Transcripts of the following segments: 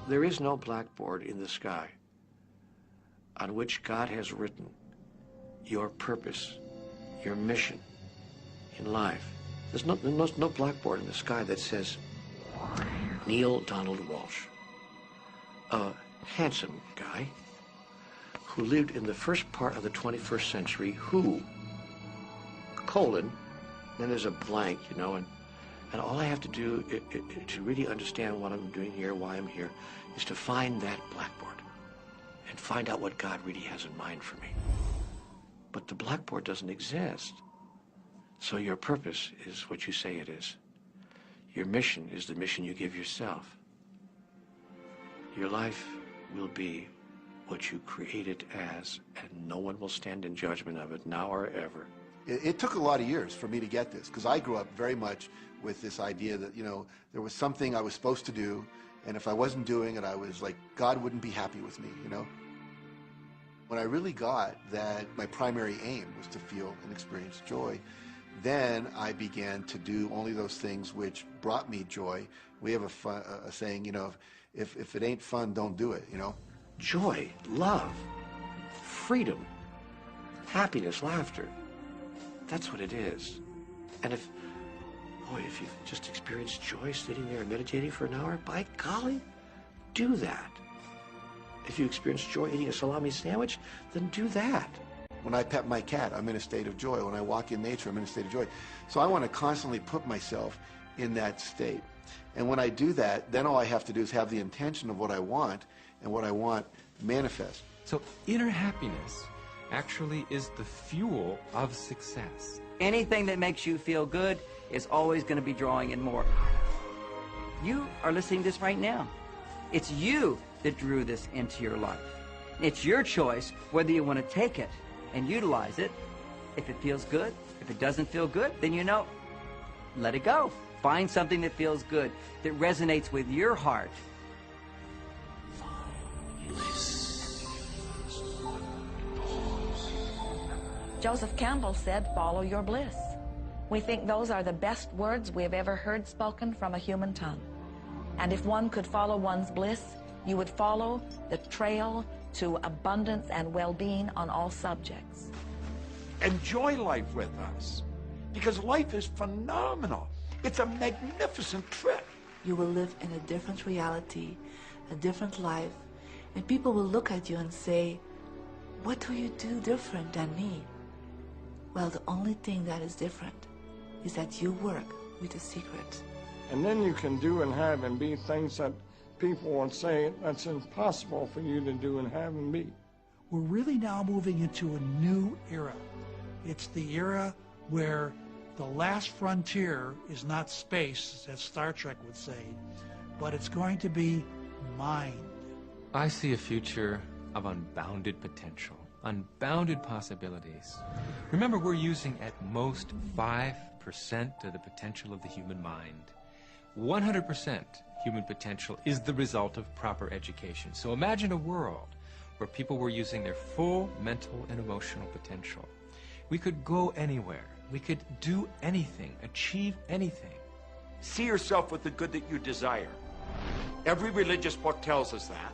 There is no blackboard in the sky on which God has written your purpose, your mission in life. There's no blackboard in the sky that says, Neil Donald Walsh, a handsome guy who lived in the first part of the 21st century, who, colon, then there's a blank, you know, and all I have to do to really understand what I'm doing here, why I'm here, is to find that blackboard and find out what God really has in mind for me. But the blackboard doesn't exist. So your purpose is what you say it is. Your mission is the mission you give yourself. Your life will be what you create it as, and no one will stand in judgment of it now or ever. It took a lot of years for me to get this, because I grew up very much with this idea that, you know, there was something I was supposed to do, and if I wasn't doing it, I was like, God wouldn't be happy with me, you know? When I really got that my primary aim was to feel and experience joy, then I began to do only those things which brought me joy. We have a saying, you know, if it ain't fun, don't do it, you know? Joy, love, freedom, happiness, laughter. That's what it is. And if you've just experienced joy sitting there and meditating for an hour, by golly, do that. If you experience joy eating a salami sandwich, then do that. When I pet my cat, I'm in a state of joy. When I walk in nature, I'm in a state of joy. So I want to constantly put myself in that state. And when I do that, then all I have to do is have the intention of what I want, and what I want manifest. So inner happiness actually is the fuel of success. Anything that makes you feel good is always going to be drawing in more. You are listening to this right now. It's you that drew this into your life. It's your choice whether you want to take it and utilize it. If it feels good, if it doesn't feel good, then you know, let it go. Find something that feels good, that resonates with your heart. Joseph Campbell said, follow your bliss. We think those are the best words we have ever heard spoken from a human tongue. And if one could follow one's bliss, you would follow the trail to abundance and well-being on all subjects. Enjoy life with us, because life is phenomenal. It's a magnificent trip. You will live in a different reality, a different life, and people will look at you and say, what do you do different than me? Well, the only thing that is different is that you work with a secret. And then you can do and have and be things that people will say that's impossible for you to do and have and be. We're really now moving into a new era. It's the era where the last frontier is not space, as Star Trek would say, but it's going to be mind. I see a future of unbounded potential, unbounded possibilities. Remember, we're using at most 5% of the potential of the human mind. 100% human potential is the result of proper education. So imagine a world where people were using their full mental and emotional potential. We could go anywhere. We could do anything, achieve anything. See yourself with the good that you desire. Every religious book tells us that.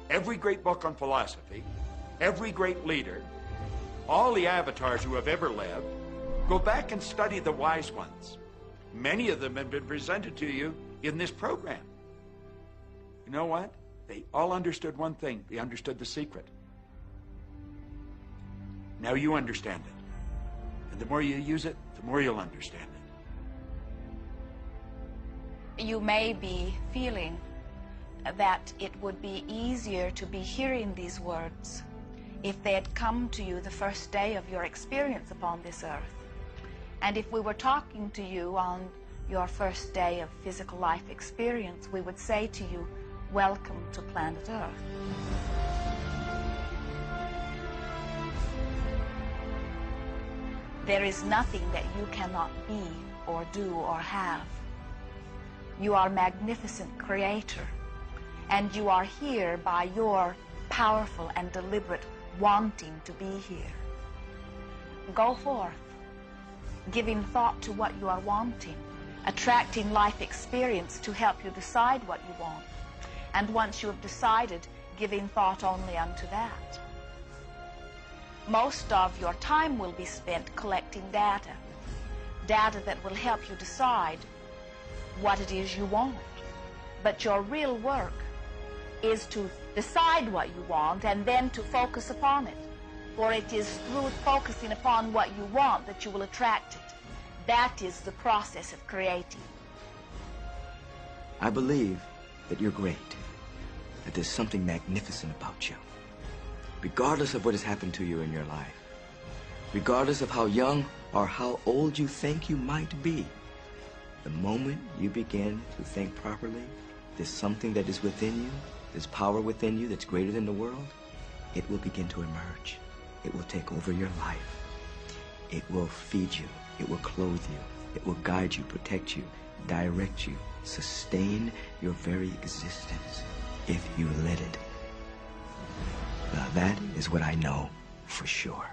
Every great book on philosophy, every great leader, all the avatars who have ever lived, go back and study the wise ones. Many of them have been presented to you in this program. You know what? They all understood one thing. They understood the secret. Now you understand it. And the more you use it, the more you'll understand it. You may be feeling that it would be easier to be hearing these words if they had come to you the first day of your experience upon this earth. And if we were talking to you on your first day of physical life experience, we would say to you, welcome to planet Earth. There is nothing that you cannot be or do or have. You are a magnificent creator, and you are here by your powerful and deliberate wanting to be here. Go forth, giving thought to what you are wanting, attracting life experience to help you decide what you want. And once you have decided, giving thought only unto that. Most of your time will be spent collecting data. Data that will help you decide what it is you want. But your real work is to decide what you want and then to focus upon it. For it is through focusing upon what you want that you will attract it. That is the process of creating. I believe that you're great, that there's something magnificent about you. Regardless of what has happened to you in your life, regardless of how young or how old you think you might be, the moment you begin to think properly, there's something that is within you, there's power within you that's greater than the world, it will begin to emerge. It will take over your life. It will feed you. It will clothe you. It will guide you, protect you, direct you, sustain your very existence if you let it. Now that is what I know for sure.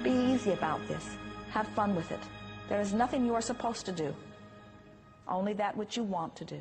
Be easy about this. Have fun with it. There is nothing you are supposed to do, only that which you want to do.